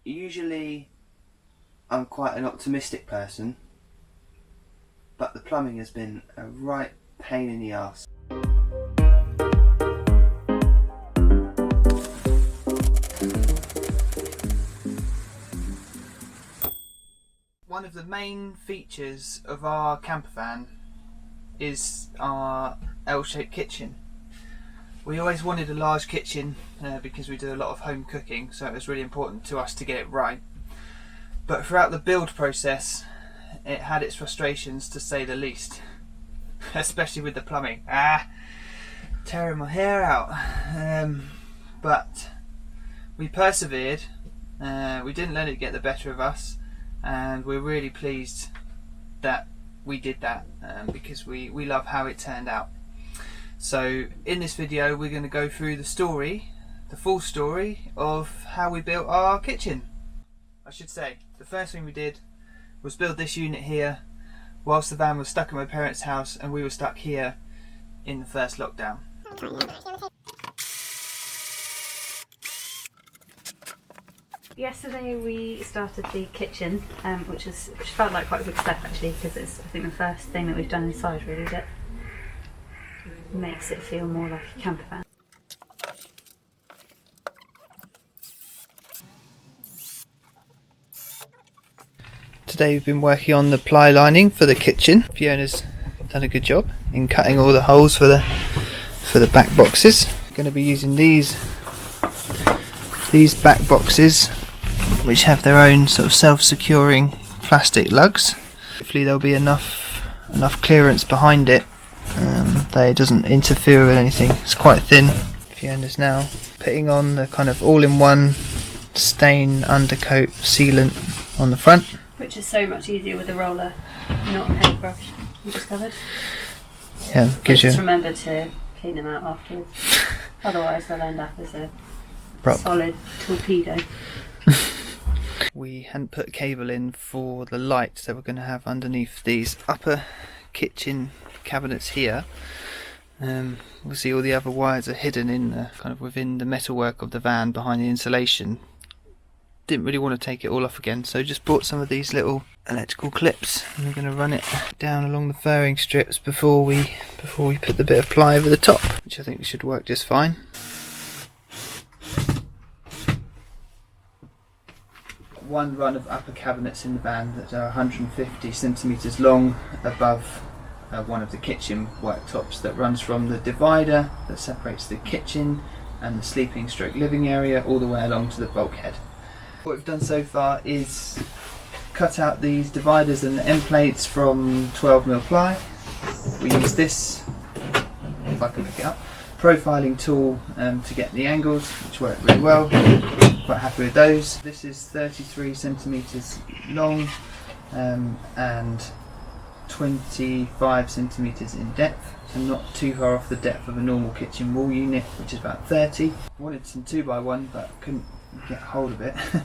Usually I'm quite an optimistic person, but the plumbing has been a right pain in the arse. One of the main features of our campervan is our L-shaped kitchen. We always wanted a large kitchen because we do a lot of home cooking, so it was really important to us to get it right. But throughout the build process, it had its frustrations, to say the least, especially with the plumbing. Tearing my hair out. But we persevered. We didn't let it get the better of us, and we're really pleased that we did that because we love how it turned out. So in this video we're going to go through the story, the full story of how we built our kitchen. I should say the first thing we did was build this unit here whilst the van was stuck at my parents' house and we were stuck here in the first lockdown. Yesterday we started the kitchen, which felt like quite a big step actually, because it's, I think, the first thing that we've done inside really that makes it feel more like a camper van. Today we've been working on the ply lining for the kitchen. Fiona's done a good job in cutting all the holes for the back boxes. Going to be using these back boxes, which have their own sort of self-securing plastic lugs. Hopefully there'll be enough clearance behind it that it doesn't interfere with anything. It's quite thin. Fiona's now putting on the kind of all-in-one stain undercoat sealant on the front, which is so much easier with a roller, not a paintbrush, we discovered. Yeah, gives you. Just remember to clean them out afterwards. Otherwise they'll end up as a solid torpedo. We hadn't put cable in for the lights that we're going to have underneath these upper kitchen cabinets here. Obviously all the other wires are hidden in the kind of within the metalwork of the van behind the insulation. Didn't really want to take it all off again, so just bought some of these little electrical clips and we're going to run it down along the furring strips before we put the bit of ply over the top, which I think should work just fine. One run of upper cabinets in the van that are 150 centimetres long above one of the kitchen worktops that runs from the divider that separates the kitchen and the sleeping stroke living area all the way along to the bulkhead. What we've done so far is cut out these dividers and the end plates from 12mm ply. We use this, if I can pick it up, profiling tool to get the angles, which work really well. Quite happy with those. This is 33 centimetres long and 25 centimetres in depth, so not too far off the depth of a normal kitchen wall unit, which is about 30. I wanted some 2x1 but couldn't get hold of it. It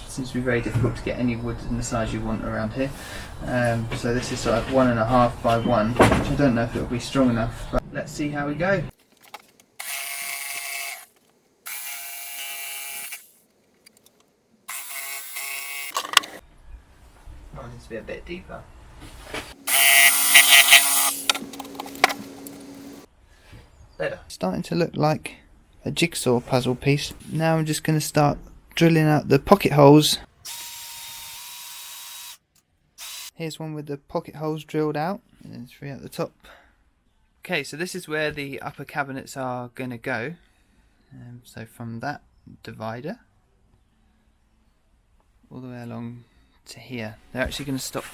seems to be very difficult to get any wood in the size you want around here. So this is sort of 1.5 by 1, which I don't know if it'll be strong enough, but let's see how we go. Oh, it needs to be a bit deeper. Better. Starting to look like a jigsaw puzzle piece. Now I'm just going to start drilling out the pocket holes. Here's one with the pocket holes drilled out, and then 3 at the top. Okay, so this is where the upper cabinets are going to go. So from that divider all the way along to here. They're actually going to stop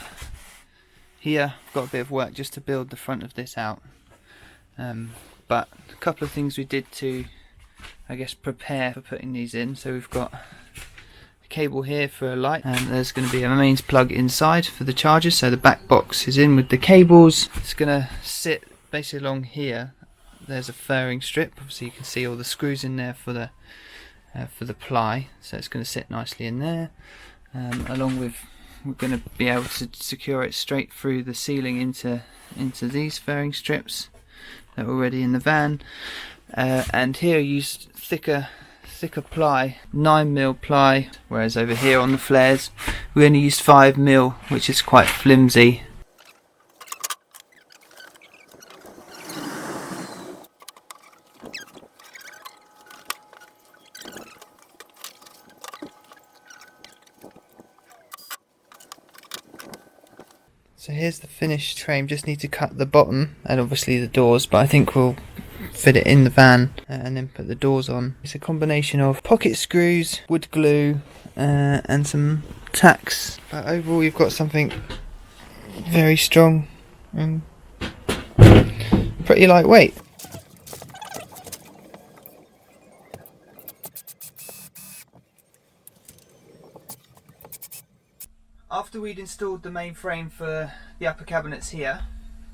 here. I've got a bit of work just to build the front of this out. But a couple of things we did to, I guess, prepare for putting these in. So we've got a cable here for a light, and there's going to be a mains plug inside for the chargers. So the back box is in with the cables. It's going to sit basically along here. There's a furring strip. Obviously you can see all the screws in there for the ply. So it's going to sit nicely in there. Along with, we're going to be able to secure it straight through the ceiling into these furring strips that were already in the van. And here I used thicker thicker ply, 9mm ply, whereas over here on the flares we only used 5mm, which is quite flimsy. So here's the finished frame. Just need to cut the bottom and obviously the doors, but I think we'll fit it in the van and then put the doors on. It's a combination of pocket screws, wood glue and some tacks, but overall you've got something very strong and pretty lightweight. After we'd installed the main frame for the upper cabinets here,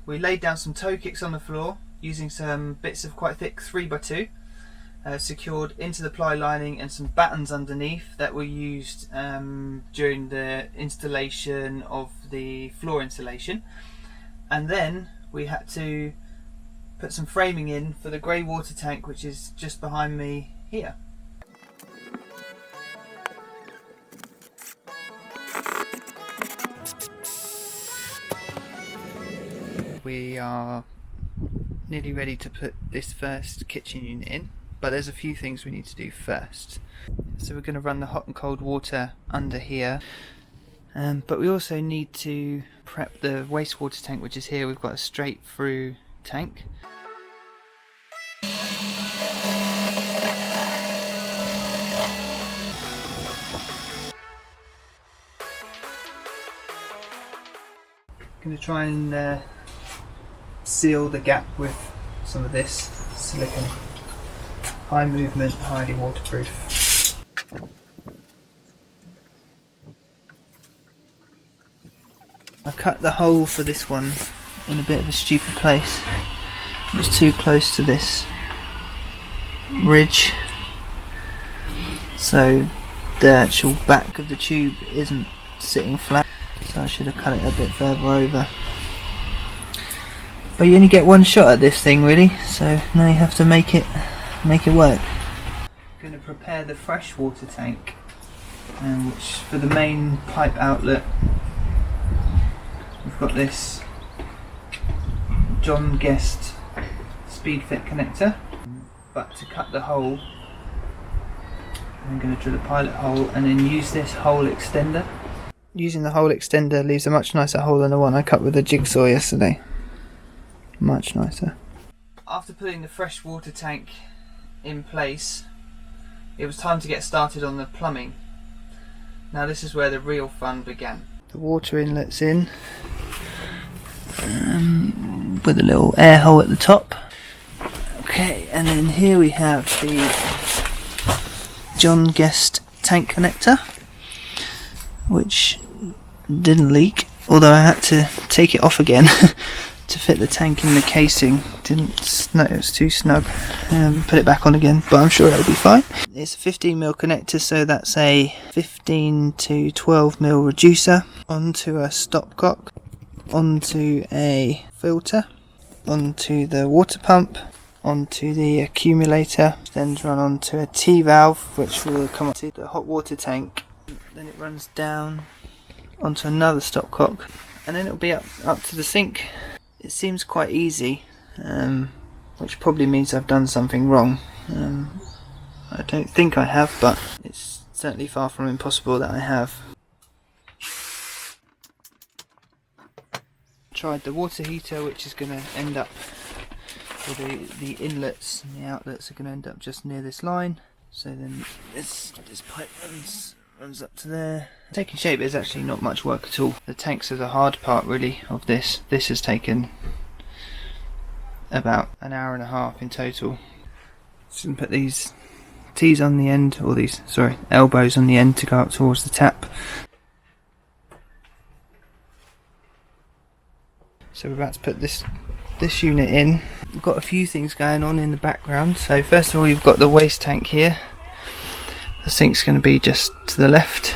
we laid down some toe kicks on the floor using some bits of quite thick 3x2 secured into the ply lining, and some battens underneath that were used during the installation of the floor insulation. And then we had to put some framing in for the grey water tank, which is just behind me here. We are nearly ready to put this first kitchen unit in, but there's a few things we need to do first. So we're going to run the hot and cold water under here, but we also need to prep the wastewater tank, which is here. We've got a straight through tank. Going to try and seal the gap with some of this silicone. High movement, highly waterproof. I cut the hole for this one in a bit of a stupid place. It was too close to this ridge, so the actual back of the tube isn't sitting flat, so I should have cut it a bit further over. But you only get one shot at this thing really, so now you have to make it work. I'm going to prepare the fresh water tank, which for the main pipe outlet we've got this John Guest speed fit connector, but to cut the hole I'm going to drill a pilot hole and then use this hole extender. Using the hole extender leaves a much nicer hole than the one I cut with a jigsaw yesterday. Much nicer. After putting the fresh water tank in place, it was time to get started on the plumbing. Now this is where the real fun began. The water inlet's in, with a little air hole at the top. Okay, and then here we have the John Guest tank connector, which didn't leak, although I had to take it off again to fit the tank in the casing. It was too snug. Put it back on again, but I'm sure it'll be fine. It's a 15mm connector, so that's a 15 to 12mm reducer onto a stopcock, onto a filter, onto the water pump, onto the accumulator, then run onto a T-valve which will come up to the hot water tank. Then it runs down onto another stopcock, and then it'll be up to the sink. It seems quite easy, which probably means I've done something wrong. I don't think I have, but it's certainly far from impossible that I have. Tried the water heater, which is going to end up, with the inlets and the outlets are going to end up just near this line. So then this pipe runs up to there. Taking shape is actually not much work at all. The tanks are the hard part really of this. This has taken about an hour and a half in total. Just going to put these T's on the end, or these, sorry, elbows on the end to go up towards the tap. So we're about to put this unit in. We've got a few things going on in the background. So first of all, you've got the waste tank here. The sink's going to be just to the left.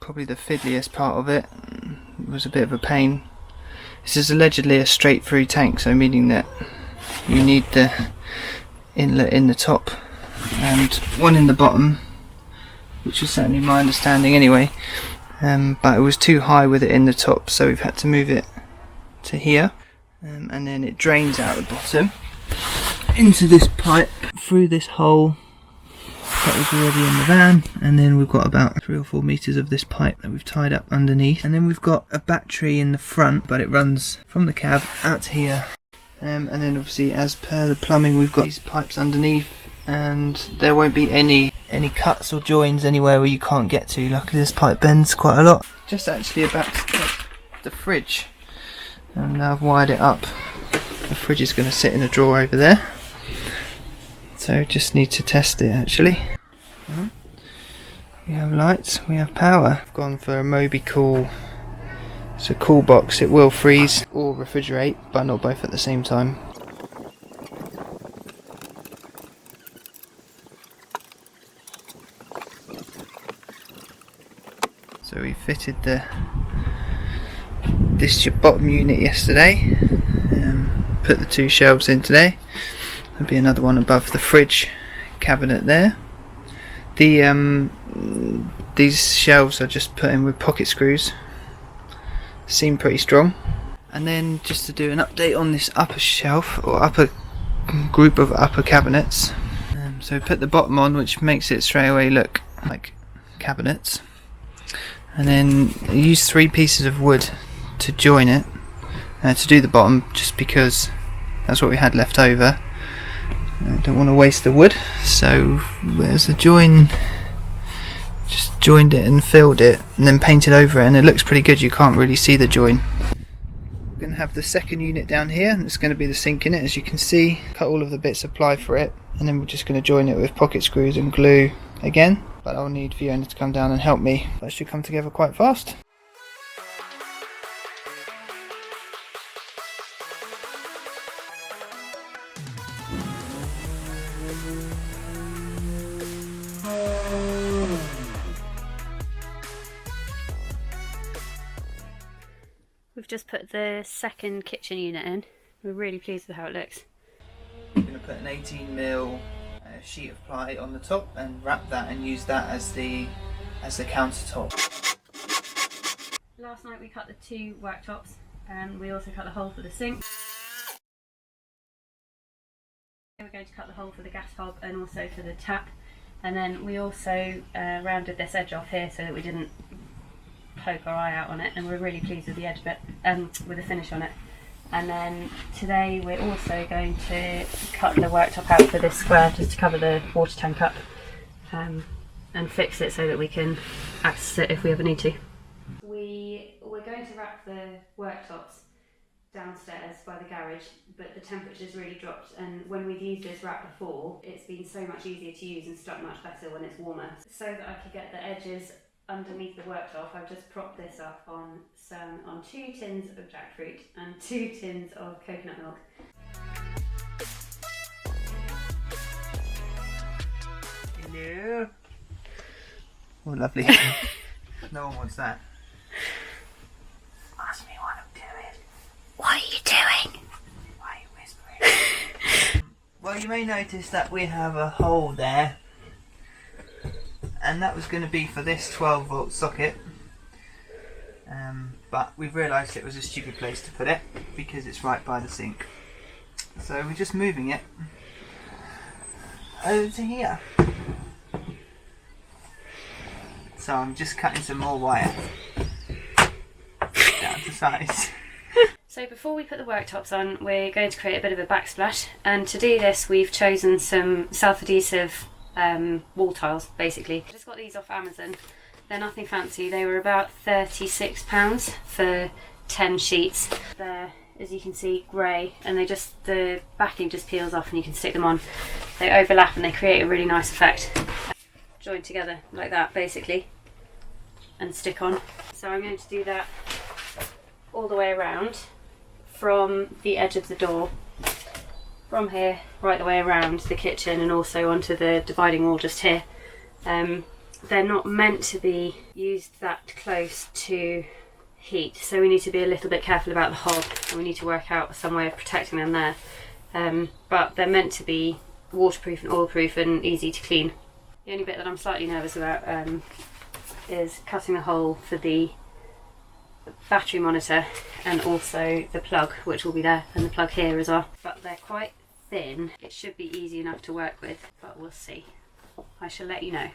Probably the fiddliest part of it. It was a bit of a pain. This is allegedly a straight through tank, so meaning that you need the inlet in the top and one in the bottom, which was certainly my understanding anyway, but it was too high with it in the top, so we've had to move it to here, and then it drains out the bottom into this pipe through this hole that was already in the van, and then we've got about 3 or 4 meters of this pipe that we've tied up underneath, and then we've got a battery in the front, but it runs from the cab out to here, and then obviously as per the plumbing we've got these pipes underneath, and there won't be any cuts or joins anywhere where you can't get to. Luckily this pipe bends quite a lot. Just actually about the fridge, and now I've wired it up. The fridge is going to sit in a drawer over there, so just need to test it actually. We have lights, we have power. I've gone for a MWB Cool. It's a cool box, it will freeze or refrigerate, but not both at the same time. So we fitted this bottom unit yesterday, put the 2 shelves in today. There'll be another one above the fridge cabinet there. These shelves are just put in with pocket screws. Seem pretty strong. And then just to do an update on this upper shelf, or upper group of upper cabinets. So put the bottom on, which makes it straight away look like cabinets. And then use 3 pieces of wood to join it, to do the bottom, just because that's what we had left over. I don't want to waste the wood, so there's a join. Just joined it and filled it, and then painted over it, and it looks pretty good. You can't really see the join. We're going to have the second unit down here, and it's going to be the sink in it, as you can see. Cut all of the bits of ply for it, and then we're just going to join it with pocket screws and glue again. But I'll need Fiona to come down and help me. That should come together quite fast. We've just put the second kitchen unit in. We're really pleased with how it looks. I'm going to put an 18mm sheet of ply on the top and wrap that and use that as the countertop. Last night we cut the 2 worktops, and we also cut the hole for the sink. We're going to cut the hole for the gas hob and also for the tap, and then we also rounded this edge off here so that we didn't poke our eye out on it, and we're really pleased with the edge bit, with the finish on it. And then today we're also going to cut the worktop out for this square, just to cover the water tank up, and fix it so that we can access it if we ever need to. We're going to wrap the worktops downstairs by the garage, but the temperature's really dropped, and when we've used this wrap before, it's been so much easier to use and stuck much better when it's warmer. So that I could get the edges underneath the worktop, I've just propped this up on 2 tins of jackfruit and 2 tins of coconut milk. Hello. Oh, lovely. No one wants that. Ask me what I'm doing. What are you doing? Why are you whispering? Well, you may notice that we have a hole there, and that was going to be for this 12-volt socket, but we've realised it was a stupid place to put it because it's right by the sink, so we're just moving it over to here. So I'm just cutting some more wire down to size. So before we put the worktops on, we're going to create a bit of a backsplash, and to do this we've chosen some self-adhesive wall tiles, basically. I just got these off Amazon. They're nothing fancy. They were about £36 for 10 sheets. They're, as you can see, grey, and the backing just peels off and you can stick them on. They overlap and they create a really nice effect. Join together like that, basically, and stick on. So I'm going to do that all the way around, from the edge of the door, from here right the way around the kitchen, and also onto the dividing wall just here. They're not meant to be used that close to heat, so we need to be a little bit careful about the hob, and we need to work out some way of protecting them there. But they're meant to be waterproof and oil-proof and easy to clean. The only bit that I'm slightly nervous about is cutting a hole for the battery monitor and also the plug, which will be there, and the plug here as well. But they're quite thin. It should be easy enough to work with, but we'll see. I shall let you know.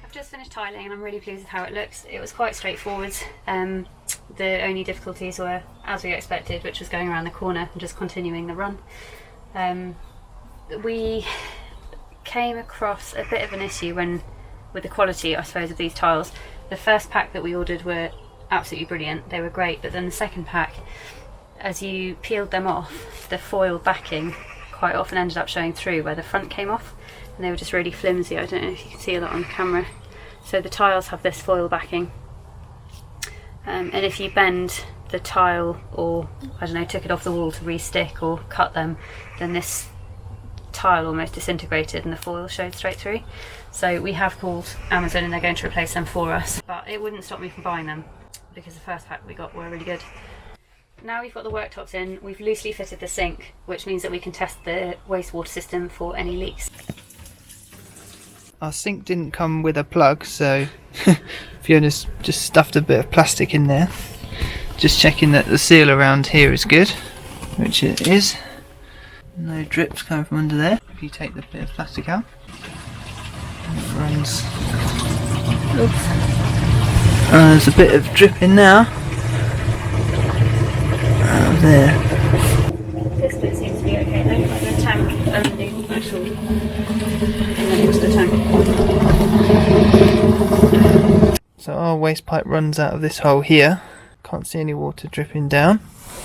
I've just finished tiling and I'm really pleased with how it looks. It was quite straightforward. The only difficulties were, as we expected, which was going around the corner and just continuing the run. We came across a bit of an issue with the quality, I suppose, of these tiles. The first pack that we ordered were absolutely brilliant, they were great, but then the second pack, as you peeled them off, the foil backing quite often ended up showing through where the front came off, and they were just really flimsy. I don't know if you can see that on camera. So the tiles have this foil backing, and if you bend the tile, or I don't know, took it off the wall to re-stick or cut them, then this tile almost disintegrated and the foil showed straight through. So we have called Amazon and they're going to replace them for us, but it wouldn't stop me from buying them because the first pack we got were really good. Now we've got the worktops in, we've loosely fitted the sink, which means that we can test the wastewater system for any leaks. Our sink didn't come with a plug, so Fiona's just stuffed a bit of plastic in there. Just checking that the seal around here is good, which it is. No drips coming from under there. If you take the bit of plastic out, it runs. There's a bit of dripping now. There. This bit seems to be okay though, like the tank and the actual into the tank. So our waste pipe runs out of this hole here. Can't see any water dripping down.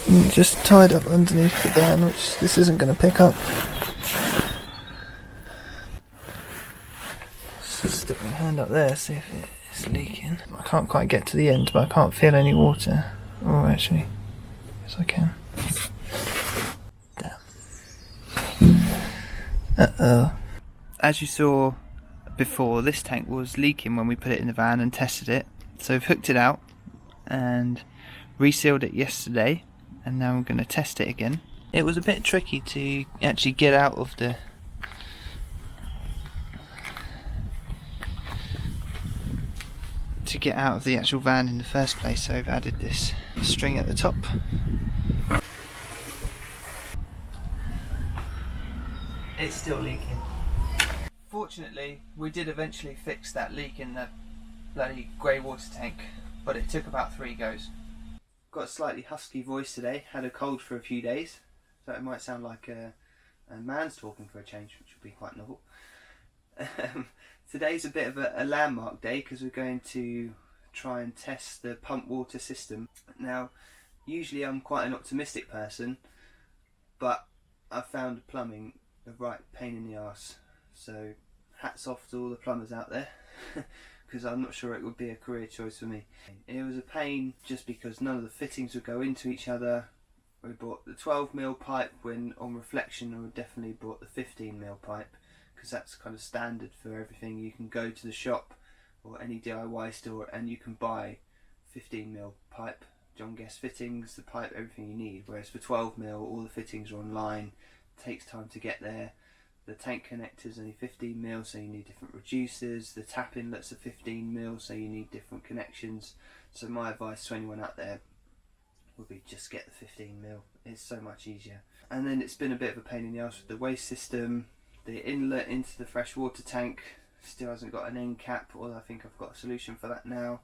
And just tied up underneath the van, which this isn't going to pick up. Just stick my hand up there, see if it's leaking. I can't quite get to the end, but I can't feel any water. Oh, actually, yes I can. Damn. Uh-oh. As you saw before, this tank was leaking when we put it in the van and tested it. So we've hooked it out and resealed it yesterday, and now I'm going to test it again. It was a bit tricky to actually get out of the actual van in the first place, so I've added this string at the top. It's still leaking. Fortunately, we did eventually fix that leak in the bloody grey water tank, but it took about 3 goes. Got a slightly husky voice today, had a cold for a few days, so it might sound like a man's talking for a change, which will be quite novel. Today's a bit of a landmark day because we're going to try and test the pump water system. Now, usually I'm quite an optimistic person, but I've found plumbing a right pain in the arse, so hats off to all the plumbers out there. Because I'm not sure it would be a career choice for me. It was a pain just because none of the fittings would go into each other. We bought the 12mm pipe when on reflection I would definitely bought the 15mm pipe, because that's kind of standard for everything. You can go to the shop or any DIY store and you can buy 15mm pipe, John Guest fittings, the pipe, everything you need. Whereas for 12mm all the fittings are online, it takes time to get there. The tank connector's only 15mm, so you need different reducers. The tap inlets are 15mm, so you need different connections. So my advice to anyone out there would be just get the 15mm. It's so much easier. And then it's been a bit of a pain in the arse with the waste system. The inlet into the fresh water tank still hasn't got an end cap, although I think I've got a solution for that now.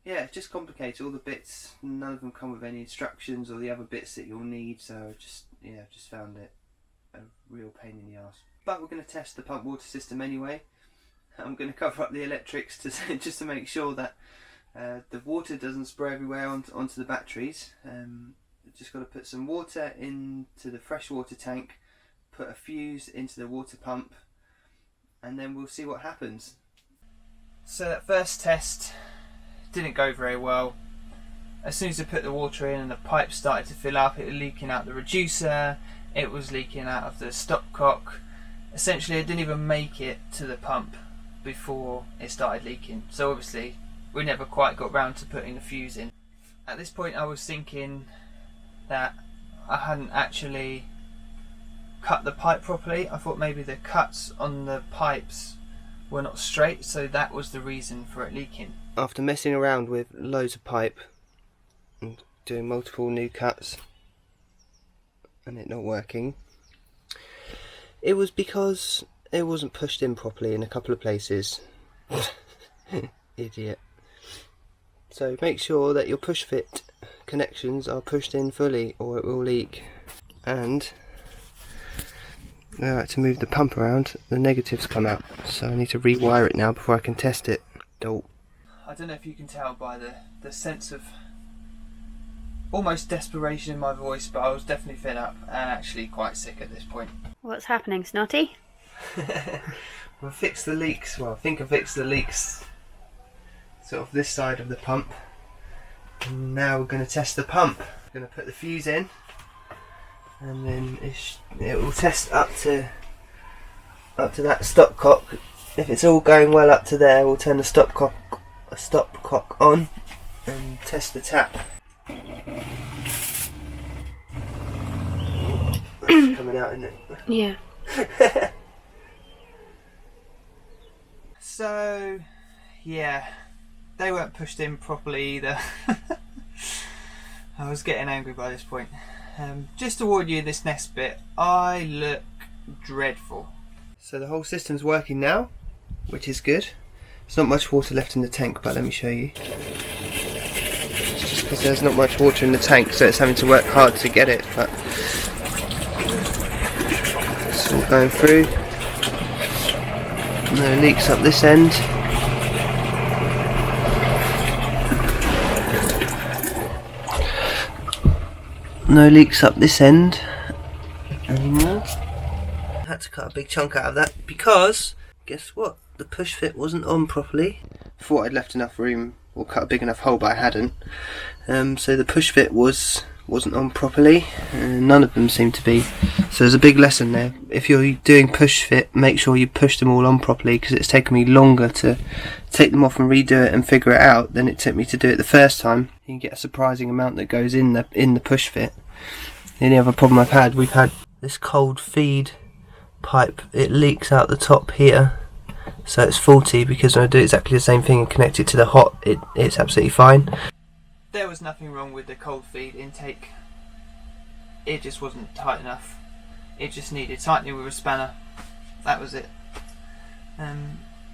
Yeah, it's just complicated. All the bits, none of them come with any instructions or the other bits that you'll need. So I've just found it a real pain in the arse. But we're going to test the pump water system anyway. I'm going to cover up the electrics just to make sure that the water doesn't spray everywhere onto the batteries. Just got to put some water into the fresh water tank, put a fuse into the water pump, and then we'll see what happens. So that first test didn't go very well. As soon as I put the water in and the pipe started to fill up, it was leaking out the reducer, it was leaking out of the stopcock. Essentially, I didn't even make it to the pump before it started leaking. So obviously, we never quite got round to putting the fuse in. At this point, I was thinking that I hadn't actually cut the pipe properly. I thought maybe the cuts on the pipes were not straight, so that was the reason for it leaking. After messing around with loads of pipe and doing multiple new cuts and it not working, it was because it wasn't pushed in properly in a couple of places. Idiot. So make sure that your push fit connections are pushed in fully or it will leak. And I like to move the pump around, the negatives come out, so I need to rewire it now before I can test it. I don't know if you can tell by the sense of almost desperation in my voice, but I was definitely fed up and actually quite sick at this point. What's happening, Snotty? We'll fix the leaks. Well, I think I fixed the leaks sort of this side of the pump. And now we're going to test the pump. We're going to put the fuse in, and then it will test up to that stopcock. If it's all going well up to there, we'll turn the stopcock on and test the tap. That's coming out, isn't it? Yeah. So, yeah, they weren't pushed in properly either. I was getting angry by this point. Just to warn you, this next bit, I look dreadful. So the whole system's working now, which is good. There's not much water left in the tank, but let me show you. It's just because there's not much water in the tank, so it's having to work hard to get it, but it's all going through. No leaks up this end. No leaks up this end anymore. I had to cut a big chunk out of that because, guess what? The push fit wasn't on properly. Thought I'd left enough room or cut a big enough hole, but I hadn't. So the push fit wasn't on properly. None of them seemed to be. So there's a big lesson there. If you're doing push fit, make sure you push them all on properly, because it's taken me longer to take them off and redo it and figure it out than it took me to do it the first time. You can get a surprising amount that goes in the push fit. The only other problem we've had this cold feed pipe. It leaks out the top here, so it's faulty, because when I do exactly the same thing and connect it to the hot, it's absolutely fine. There was nothing wrong with the cold feed intake. It just wasn't tight enough. It just needed tightening with a spanner. That was it.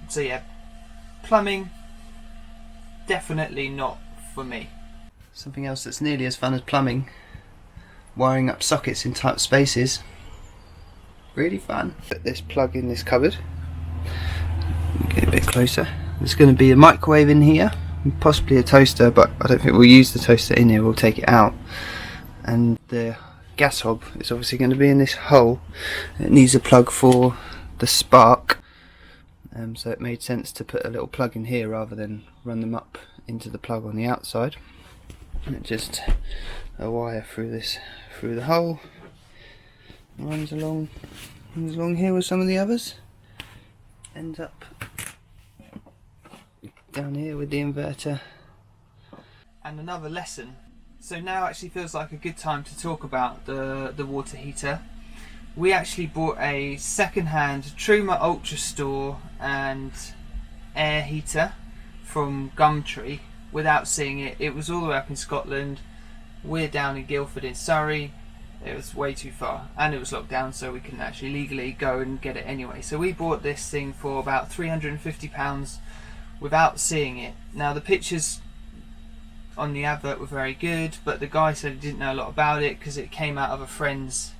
So yeah, plumbing, definitely not for me. Something else that's nearly as fun as plumbing: wiring up sockets in tight spaces. Really fun. Put this plug in this cupboard. Get a bit closer. There's going to be a microwave in here, possibly a toaster, but I don't think we'll use the toaster in here. We'll take it out. And the gas hob is obviously going to be in this hole. It needs a plug for the spark, so it made sense to put a little plug in here rather than run them up into the plug on the outside. And just a wire through the hole, runs along here with some of the others, ends up down here with the inverter. And another lesson. So now actually feels like a good time to talk about the water heater. We actually bought a second-hand Truma Ultra Store and air heater from Gumtree without seeing it. It was all the way up in Scotland. We're down in Guildford in Surrey. It was way too far, and it was locked down, so we couldn't actually legally go and get it anyway. So we bought this thing for about £350 without seeing it. Now the pictures on the advert were very good, but the guy said he didn't know a lot about it because it came out of a friend's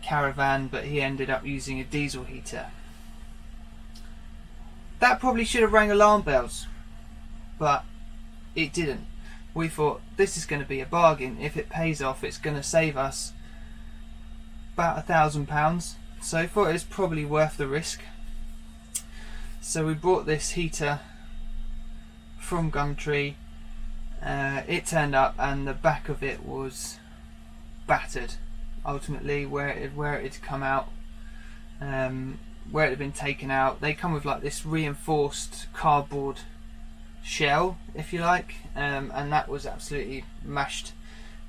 caravan, but he ended up using a diesel heater. That probably should have rang alarm bells, but it didn't. We thought, this is going to be a bargain. If it pays off, it's going to save us about £1,000, so I thought it was probably worth the risk. So we bought this heater from Gumtree. It turned up and the back of it was battered, ultimately, where it had come out, where it had been taken out. They come with like this reinforced cardboard shell, if you like, and that was absolutely mashed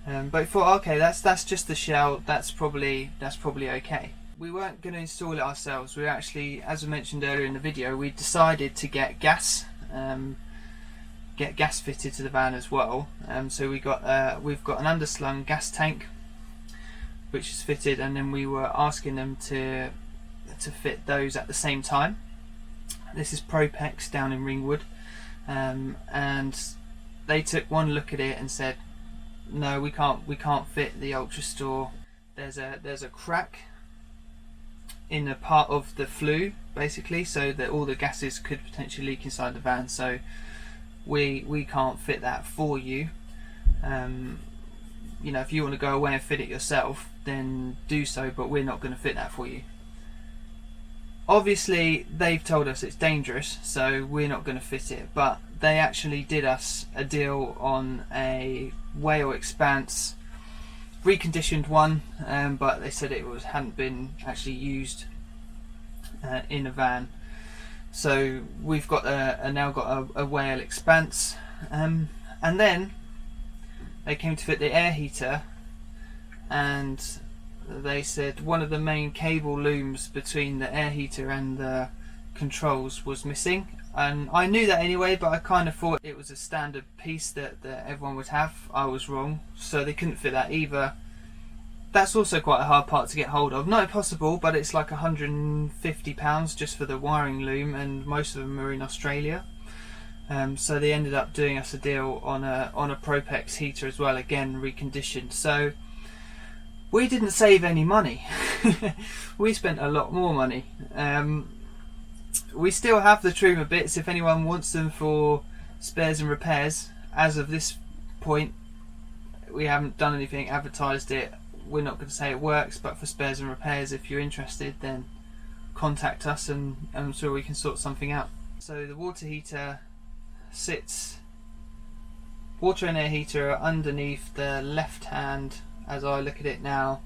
But thought, okay, that's just the shell. That's probably okay. We weren't going to install it ourselves. We actually, as I mentioned earlier in the video, we decided to get gas fitted to the van as well. So we've got an underslung gas tank which is fitted, and then we were asking them to fit those at the same time. This is Propex down in Ringwood, and they took one look at it and said, no, we can't fit the Ultra Store. There's a crack in a part of the flue, basically, so that all the gases could potentially leak inside the van. So we can't fit that for you. You know, if you want to go away and fit it yourself, then do so, but we're not going to fit that for you. Obviously, they've told us it's dangerous, so we're not going to fit it, but they actually did us a deal on a Whale Expanse reconditioned one, but they said it hadn't been actually used in a van. So we've got now got a Whale Expanse, and then they came to fit the air heater, and they said one of the main cable looms between the air heater and the controls was missing. And I knew that anyway, but I kind of thought it was a standard piece that everyone would have. I was wrong, so they couldn't fit that either. That's also quite a hard part to get hold of. Not impossible, but it's like £150 just for the wiring loom, and most of them are in Australia. So they ended up doing us a deal on a Propex heater as well, again reconditioned. So we didn't save any money. We spent a lot more money. We still have the Truma bits if anyone wants them for spares and repairs. As of this point, we haven't done anything, advertised it. We're not going to say it works, but for spares and repairs, if you're interested, then contact us and I'm sure we can sort something out. So the water heater sits, water and air heater are underneath the left hand, as I look at it now,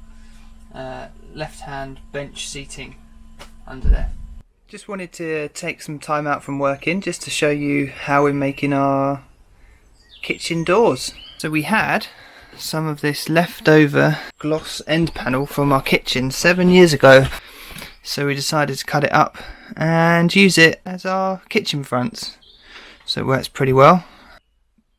left hand bench seating under there. Just wanted to take some time out from working just to show you how we're making our kitchen doors. So we had some of this leftover gloss end panel from our kitchen 7 years ago, so we decided to cut it up and use it as our kitchen fronts. So it works pretty well.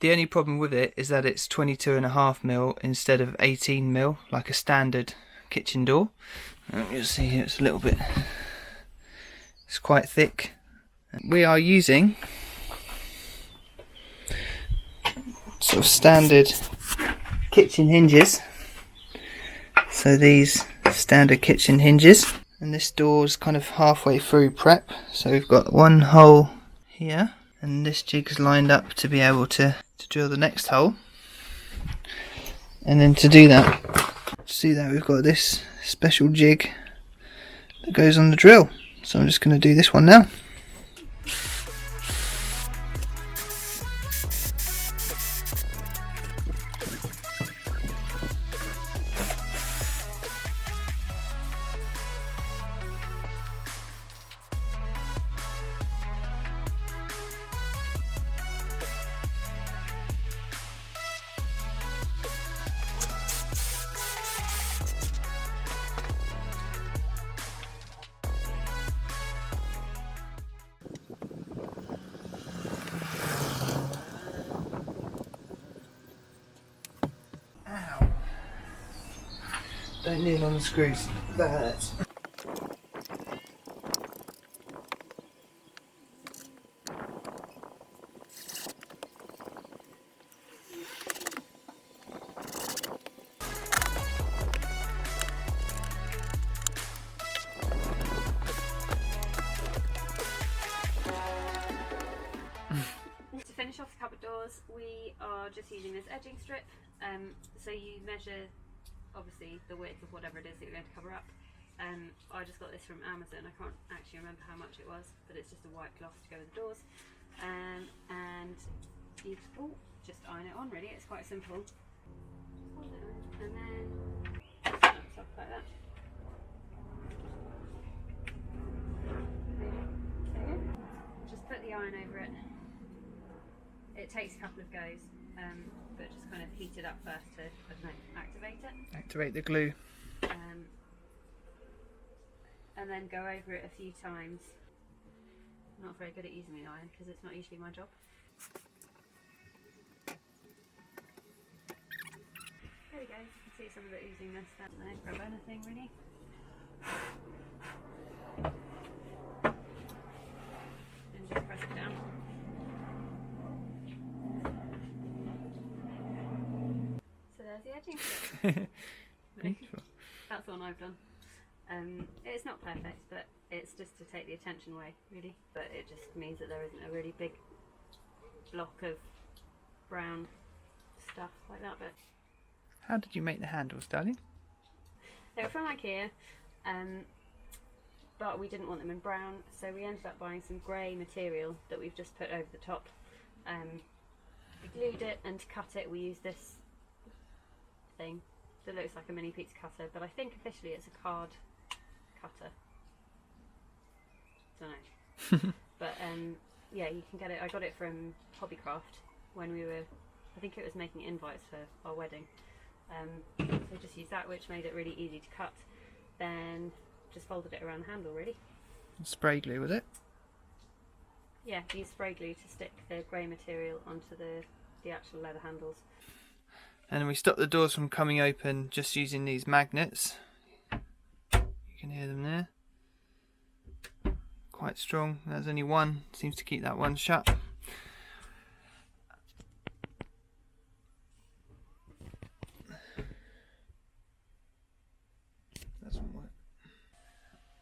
The only problem with it is that it's 22.5mm instead of 18mm like a standard kitchen door. You'll see here it's a little bit, it's quite thick. We are using sort of standard kitchen hinges. So these standard kitchen hinges, and this door's kind of halfway through prep. So we've got one hole here, and this jig's lined up to be able to drill the next hole. And then to do that, we've got this special jig that goes on the drill. So I'm just going to do this one now. Don't kneel on the screws. That hurts. To finish off the cupboard doors, we are just using this edging strip. So you measure obviously the width of whatever it is that you're going to cover up. I just got this from Amazon. I can't actually remember how much it was, but it's just a white cloth to go with the doors. And you just iron it on, really. It's quite simple. And then stuff like that. Just put the iron over it. It takes a couple of goes. but just kind of heat it up first to, I don't know, activate it. Activate the glue. And then go over it a few times. I'm not very good at using the iron because it's not usually my job. There we go, you can see some of it oozing this. I don't know, grab anything really. And just press it down. So there's the edging step. That's the one I've done. It's not perfect, but it's just to take the attention away, really. But it just means that there isn't a really big block of brown stuff like that. But how did you make the handles, darling? they were from IKEA, but we didn't want them in brown, so we ended up buying some grey material that we've just put over the top. We glued it, and to cut it we used this thing that looks like a mini pizza cutter, but I think officially it's a card cutter. Don't know. But yeah, you can get it. I got it from Hobbycraft when we were, I think it was making invites for our wedding. So just used that, which made it really easy to cut. Then just folded it around the handle, really. Spray glue, was it? Yeah, used spray glue to stick the grey material onto the actual leather handles. And we stopped the doors from coming open just using these magnets. You can hear them there. Quite strong. There's only one. Seems to keep that one shut. Doesn't work.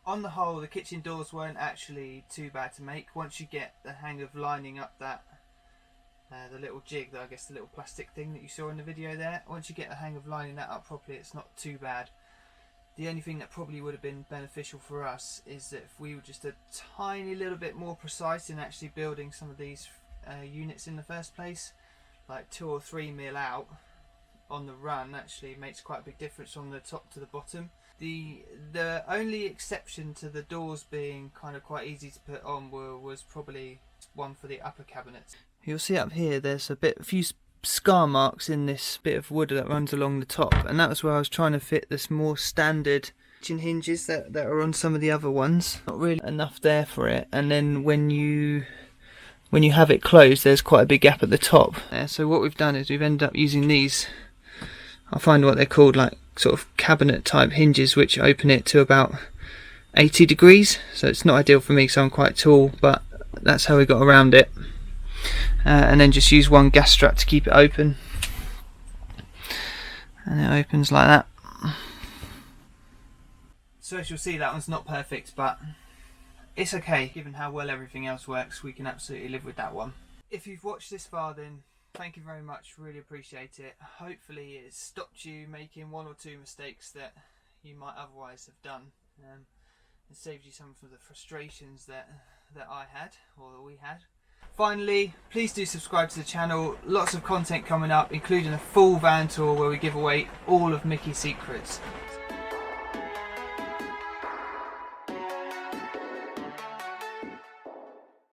On the whole, the kitchen doors weren't actually too bad to make. Once you get the hang of lining up that the little jig, I guess the little plastic thing that you saw in the video there, once you get the hang of lining that up properly, it's not too bad. The only thing that probably would have been beneficial for us is that if we were just a tiny little bit more precise in actually building some of these units in the first place, like 2 or 3 mil out on the run actually makes quite a big difference from the top to the bottom. The only exception to the doors being kind of quite easy to put on was probably one for the upper cabinets. You'll see up here there's a few scar marks in this bit of wood that runs along the top, and that was where I was trying to fit this more standard kitchen hinges that are on some of the other ones. Not really enough there for it, and then when you have it closed there's quite a big gap at the top. So what we've done is we've ended up using these, I'll find what they're called, like sort of cabinet type hinges which open it to about 80 degrees. So it's not ideal for me because I'm quite tall, but that's how we got around it. And then just use one gas strap to keep it open, and it opens like that. So as you'll see, that one's not perfect, but it's okay. Given how well everything else works, we can absolutely live with that one. If you've watched this far, then thank you very much, really appreciate it. Hopefully it's stopped you making 1 or 2 mistakes that you might otherwise have done, and saved you some of the frustrations that I had, or that we had. Finally, please do subscribe to the channel. Lots of content coming up, including a full van tour where we give away all of Mickey's secrets.